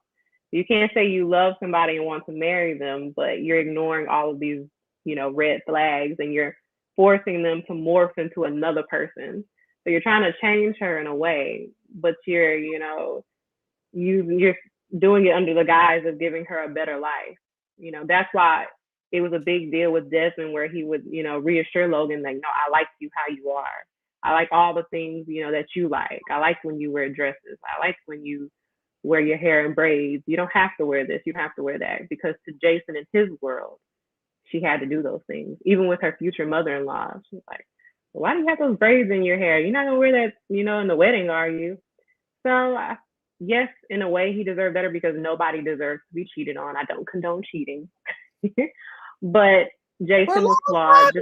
You can't say you love somebody and want to marry them, but you're ignoring all of these, red flags, and you're forcing them to morph into another person. So you're trying to change her in a way, but you're doing it under the guise of giving her a better life. That's why it was a big deal with Desmond, where he would, reassure Logan that, I like you how you are. I like all the things, that you like. I like when you wear dresses. I like when you wear your hair in braids. You don't have to wear this. You have to wear that. Because to Jason, in his world, she had to do those things. Even with her future mother-in-law, she's like, why do you have those braids in your hair? You're not going to wear that, in the wedding, are you? So, yes, in a way, he deserved better, because nobody deserves to be cheated on. I don't condone cheating. But Jason was flawed.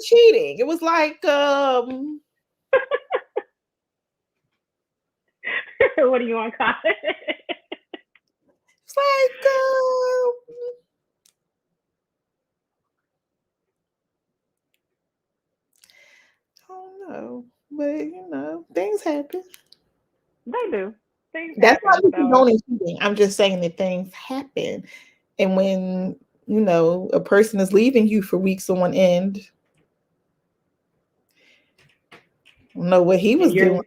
Cheating. It was like, what do you want to call it? It's like, I don't know, but things happen. They do. That's not condoning cheating. I'm just saying that things happen, and when a person is leaving you for weeks on end, I don't know what he was doing.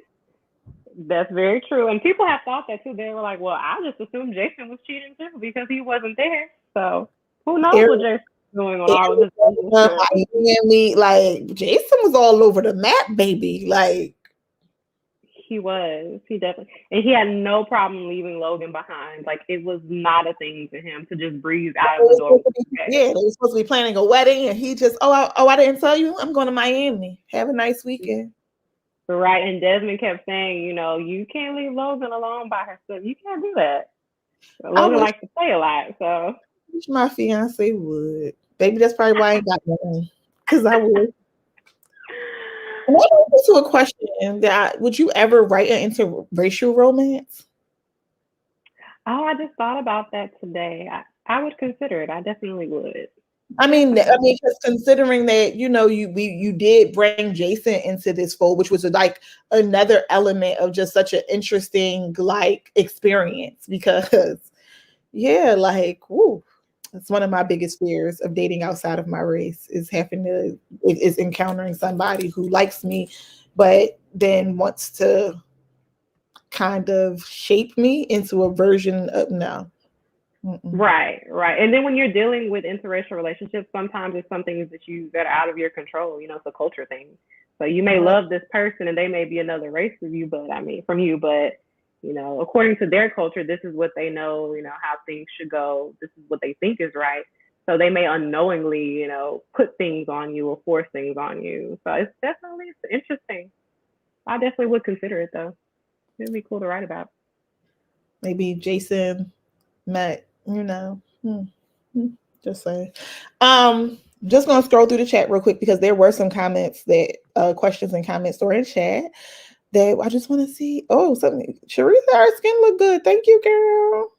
That's very true, and people have thought that too. They were like, "Well, I just assumed Jason was cheating too because he wasn't there." So who knows what Jason's doing on all of this? Miami, like Jason was all over the map, baby. Like he was. He definitely, and he had no problem leaving Logan behind. Like it was not a thing to him to just breeze out of the door. Yeah, they were supposed to be planning a wedding, and he just, I didn't tell you, I'm going to Miami. Have a nice weekend. Right, and Desmond kept saying, you can't leave Logan alone by herself. You can't do that. Logan likes to play a lot, so. My fiance would. Baby, that's probably why I ain't got one. Because I would. What to a question that would you ever write an interracial romance? Oh, I just thought about that today. I would consider it. I definitely would. I mean, because considering that you did bring Jason into this fold, which was like another element of just such an interesting experience. Because it's one of my biggest fears of dating outside of my race is encountering somebody who likes me, but then wants to kind of shape me into a version of no. Right. And then when you're dealing with interracial relationships, sometimes it's something that are out of your control. It's a culture thing. So you may love this person and they may be another race from you, but according to their culture, this is what they know, how things should go. This is what they think is right. So they may unknowingly, put things on you or force things on you. So it's interesting. I definitely would consider it though. It'd be cool to write about. Maybe Jason met, just saying. Just gonna scroll through the chat real quick because there were some comments questions and comments that were in chat that I just want to see. Oh, something. Sharita, our skin look good. Thank you, girl.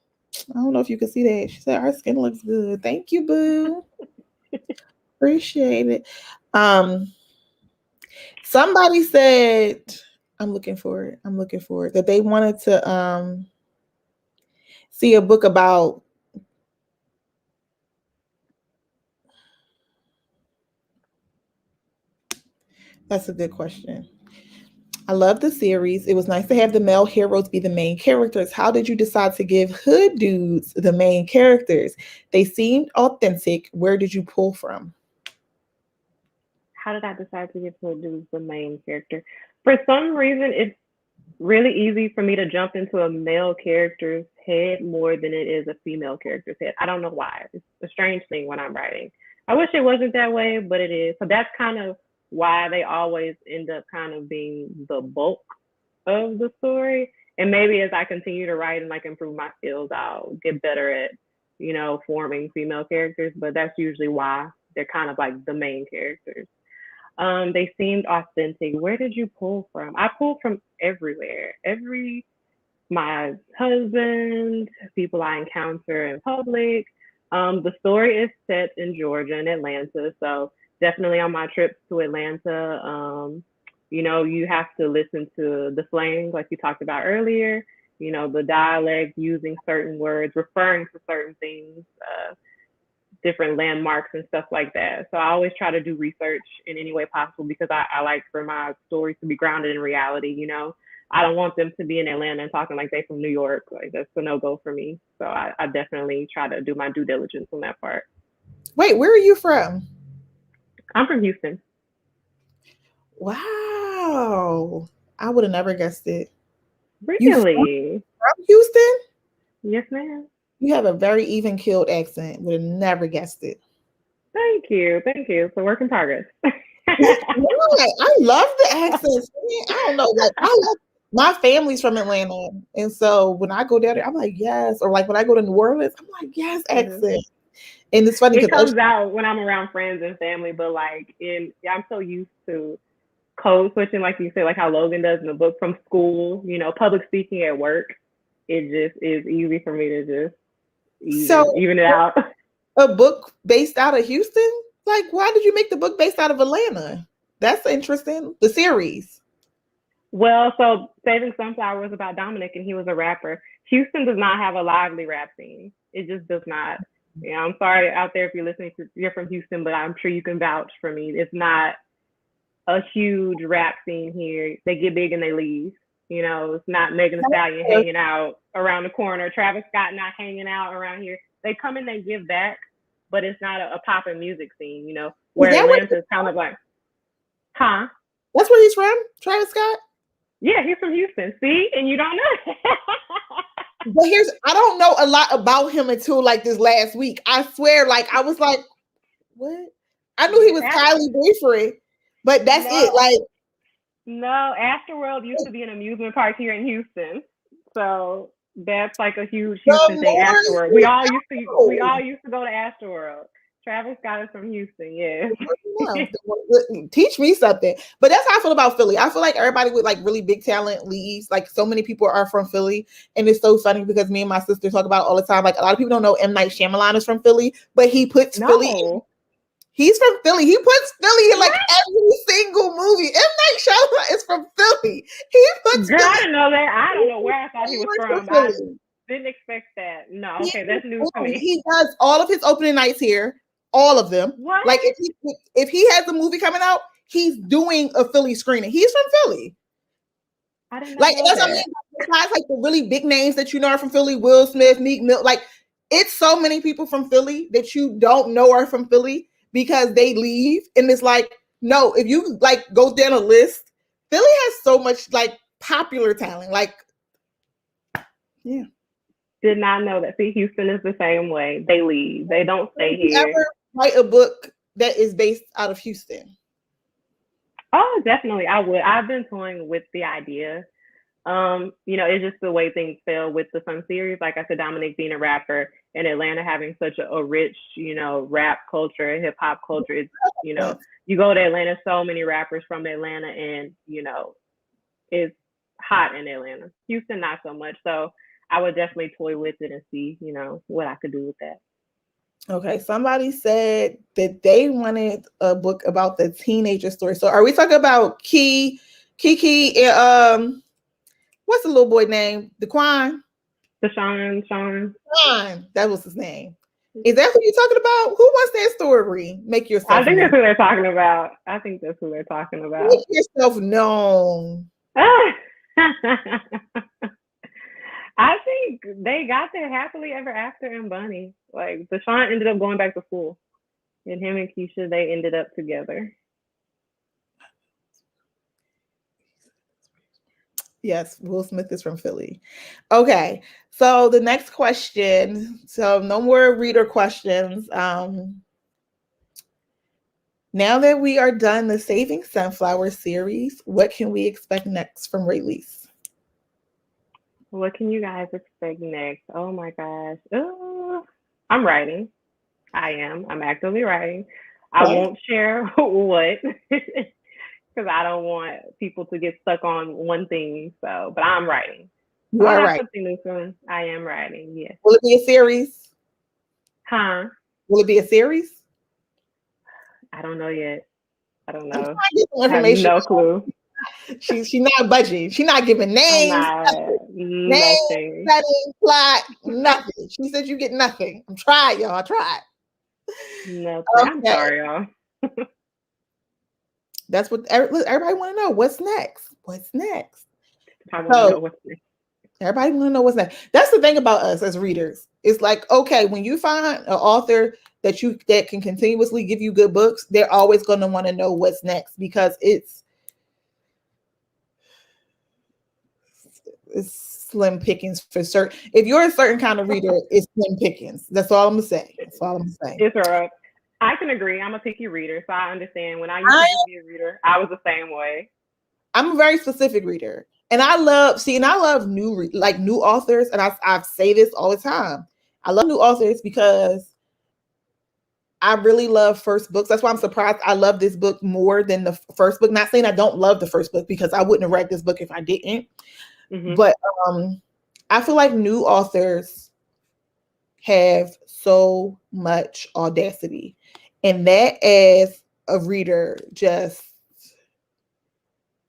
I don't know if you can see that. She said our skin looks good. Thank you, boo. Appreciate it. Somebody said, I'm looking for it. I'm looking for it. That they wanted to see a book about. That's a good question. I love the series. It was nice to have the male heroes be the main characters. How did you decide to give hood dudes the main characters? They seemed authentic. Where did you pull from? How did I decide to get to do the main character? For some reason, it's really easy for me to jump into a male character's head more than it is a female character's head. I don't know why. It's a strange thing when I'm writing. I wish it wasn't that way, but it is. So that's kind of why they always end up kind of being the bulk of the story. And maybe as I continue to write and like improve my skills, I'll get better at, forming female characters. But that's usually why they're kind of like the main characters. They seemed authentic. Where did you pull from? I pulled from everywhere. My husband, people I encounter in public. The story is set in Georgia and Atlanta, so definitely on my trips to Atlanta, you have to listen to the slang like you talked about earlier. The dialect, using certain words, referring to certain things. Different landmarks and stuff like that. So I always try to do research in any way possible because I like for my stories to be grounded in reality. I don't want them to be in Atlanta and talking like they from New York. Like that's a no-go for me. So I definitely try to do my due diligence on that part. Wait, where are you from? I'm from Houston. Wow. I would have never guessed it. You Really? from Houston? Yes, ma'am. You have a very even keeled accent. Would have never guessed it. Thank you. Thank you. It's a work in progress. Yeah, I love the accents. I don't know. Like I love my family's from Atlanta. And so when I go down there, I'm like, yes. Or like when I go to New Orleans, I'm like, yes, accent. And it's funny It because comes out when I'm around friends and family, but I'm so used to code switching, like you said, like how Logan does in the book from school, public speaking at work. It just is easy for me to just even it out. A book based out of Houston? Like, why did you make the book based out of Atlanta? That's interesting. The series. Well, so Saving Sunflower was about Dominic, and he was a rapper. Houston does not have a lively rap scene. It just does not. I'm sorry out there if you're listening you're from Houston, but I'm sure you can vouch for me. It's not a huge rap scene here. They get big and they leave. It's not Megan Thee Stallion hanging out around the corner. Travis Scott not hanging out around here. They come and they give back, but it's not a poppin' music scene, where Atlanta is kind of like, huh? That's where he's from, Travis Scott? Yeah, he's from Houston. See? And you don't know. But I don't know a lot about him until like this last week. I swear, like I was like, what? I knew he was Kylie boyfriend, but that's it. Like, no, Astroworld used to be an amusement park here in Houston. So that's like a huge Houston thing. Astroworld. We all used to go to Astroworld. Travis Scott is from Houston, yes. Teach me something. But that's how I feel about Philly. I feel like everybody with like really big talent leaves. Like so many people are from Philly. And it's so funny because me and my sister talk about it all the time. Like a lot of people don't know M. Night Shyamalan is from Philly, but he puts Philly. He's from Philly. He puts Philly in like every single movie. M. Night Shyamalan is from Philly. He puts Girl, I didn't know that. I don't know where I thought he was from. I didn't expect that. No, okay, that's news to me. He does all of his opening nights here. All of them. What? Like if he has a movie coming out, he's doing a Philly screening. He's from Philly. I didn't know like that's what I mean. Besides like the really big names that you know are from Philly, Will Smith, Meek Mill, like it's so many people from Philly that you don't know are from Philly because they leave. And it's like, no, if you like go down a list, Philly has so much like popular talent. Like, yeah. Did not know that. See, Houston is the same way. They leave. They don't stay here. Ever write a book that is based out of Houston? Oh, definitely. I would. I've been toying with the idea. It's just the way things fell with the Sun series. Like I said, Dominic being a rapper and Atlanta having such a rich, rap culture, hip hop culture. It's, you go to Atlanta, so many rappers from Atlanta, and it's hot in Atlanta. Houston, not so much. So I would definitely toy with it and see, what I could do with that. Okay, somebody said that they wanted a book about the teenager story. So are we talking about Key Kiki and what's the little boy name? Daquan. Sean. That was his name. Is that who you're talking about? Who wants that story? Make I yourself think that's known. who they're talking about. I think that's who they're talking about. Make yourself known. I think they got their happily ever after in Bunny. Like Deshaun ended up going back to school, and him and Keisha they ended up together. Yes, Will Smith is from Philly. Okay, so the next question. So no more reader questions. Now that we are done the Saving Sunflower series, what can we expect next from Rae Lyse? What can you guys expect next? Oh my gosh. I'm writing. I am. I'm actively writing. I Okay. won't share what because I don't want people to get stuck on one thing. So, but I'm writing. You I'll are have right. something new soon. I am writing. Yes. Will it be a series? Huh? Will it be a series? I don't know yet. I don't I'm know. trying to get some I have information. no clue. She's not budging. She's not giving I'm names, not names, nothing. setting, plot, nothing. She said you get nothing. I'm trying, y'all. I tried. Nothing. I'm Okay. sorry, y'all. That's what everybody want to know. What's next? What's next? I want to So know what's next. everybody want to know what's next. That's the thing about us as readers. It's like, okay, when you find an author that can continuously give you good books, they're always going to want to know what's next because it's slim pickings for certain. If you're a certain kind of reader, it's slim pickings. That's all I'm gonna say. That's all I'm gonna say. It's all right. I can agree. I'm a picky reader, so I understand. When I used to just be a reader, I was the same way. I'm a very specific reader, and I love new new authors, and I say this all the time. I love new authors because I really love first books. That's why I'm surprised I love this book more than the first book. Not saying I don't love the first book because I wouldn't have read this book if I didn't. Mm-hmm. But I feel like new authors have so much audacity, and that as a reader, just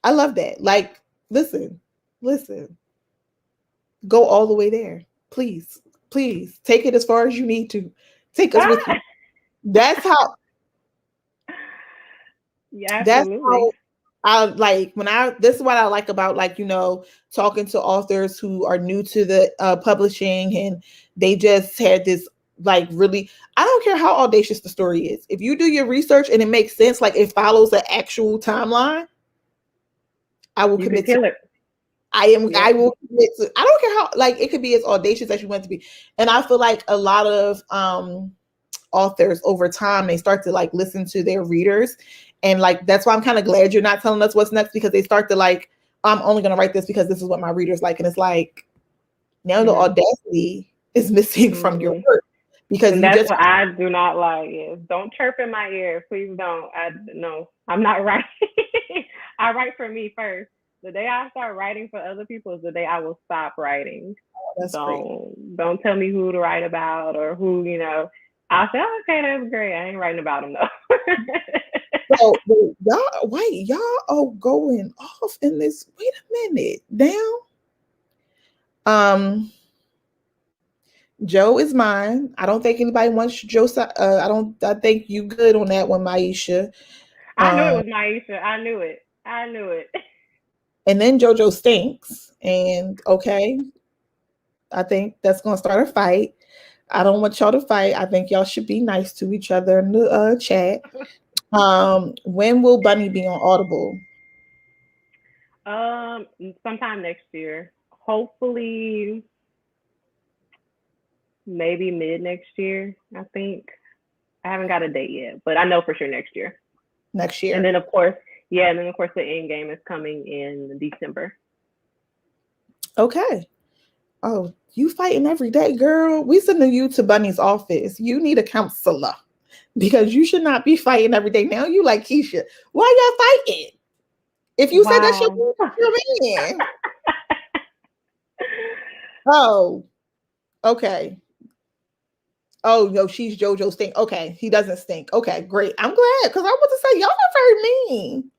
I love that. Like, listen, go all the way there, please, take it as far as you need to. Take us with you. That's how. Yeah, That's absolutely. how I like when I. This is what I like about talking to authors who are new to the publishing, and they just had this really. I don't care how audacious the story is. If you do your research and it makes sense, like it follows the actual timeline, I will You can commit to. kill it. I Yep. will commit to. I don't care how it could be as audacious as you want it to be, and I feel like a lot of authors over time they start to listen to their readers, and that's why I'm kind of glad you're not telling us what's next because they start to I'm only going to write this because this is what my readers like, and it's like now the audacity is missing from your Mm-hmm. work because And you that's just what I do not like. Is don't chirp in my ear, please don't. No, I'm not writing. I write for me first. The day I start writing for other people is the day I will stop writing. that's great. Don't tell me who to write about or who I'll say, oh, okay, that's great. I ain't writing about them though. So y'all are going off in this. Wait a minute now. Joe is mine. I don't think anybody wants Joe. I don't. I think you good on that one, Maisha. I knew it was Maisha. I knew it. I knew it. And then JoJo stinks. And okay, I think that's gonna start a fight. I don't want y'all to fight. I think y'all should be nice to each other in the chat. When will Bunny be on Audible? Sometime next year. Hopefully, maybe mid next year. I think. I haven't got a date yet, but I know for sure next year. Next year. And then of course, the end game is coming in December. Okay. Oh, you fighting every day, girl. We sending you to Bunny's office. You need a counselor because you should not be fighting every day. Now you like Keisha. Why y'all fighting? If you said that's Wow. your man. Oh, okay. Oh no, she's JoJo stink. Okay, he doesn't stink. Okay, great. I'm glad because I want to say y'all are very mean.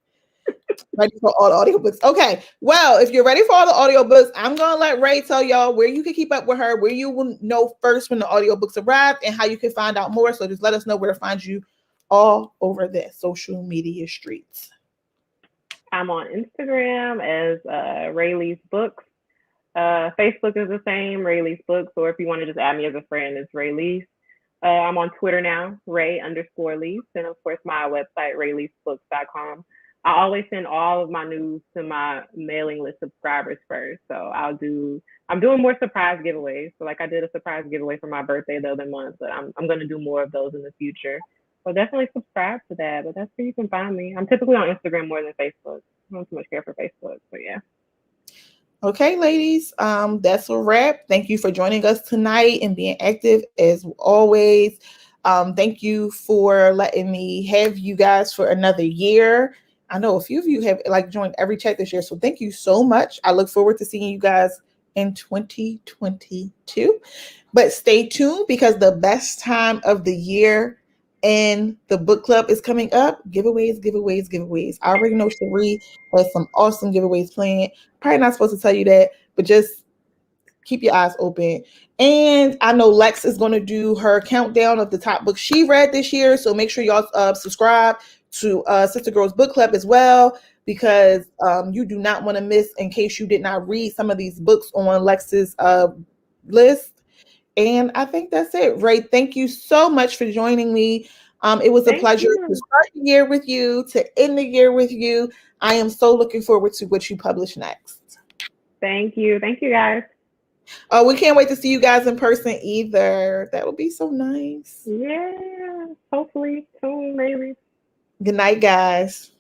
Ready for all the audiobooks. Okay. Well, if you're ready for all the audiobooks, I'm going to let Rae tell y'all where you can keep up with her, where you will know first when the audiobooks arrive, and how you can find out more. So just let us know where to find you all over the social media streets. I'm on Instagram as Rae Lyse Books. Facebook is the same, Rae Lyse Books, or if you want to just add me as a friend, it's Rae Lyse. I'm on Twitter now, Rae_Lyse, and of course my website, RaeLyseBooks.com. I always send all of my news to my mailing list subscribers first. So I'm doing more surprise giveaways. So like I did a surprise giveaway for my birthday the other month, but I'm gonna do more of those in the future. So definitely subscribe to that. But that's where you can find me. I'm typically on Instagram more than Facebook. I don't too much care for Facebook, but yeah. Okay, ladies, that's a wrap. Thank you for joining us tonight and being active as always. Thank you for letting me have you guys for another year. I know a few of you have like joined every chat this year, so thank you so much. I look forward to seeing you guys in 2022. But stay tuned because the best time of the year in the book club is coming up. Giveaways, giveaways, giveaways. I already know Cherie has some awesome giveaways planned. Probably not supposed to tell you that, but just keep your eyes open. And I know Lex is going to do her countdown of the top books she read this year. So make sure y'all subscribe to Sistah Girls Book Club as well, because you do not want to miss in case you did not read some of these books on Lex's list. And I think that's it. Rae, thank you so much for joining me. It was a Thank pleasure to you. start the year with you, to end the year with you. I am so looking forward to what you publish next. Thank you. Thank you guys. Oh, we can't wait to see you guys in person either. That would be so nice. Yeah. Hopefully soon, maybe. Good night, guys.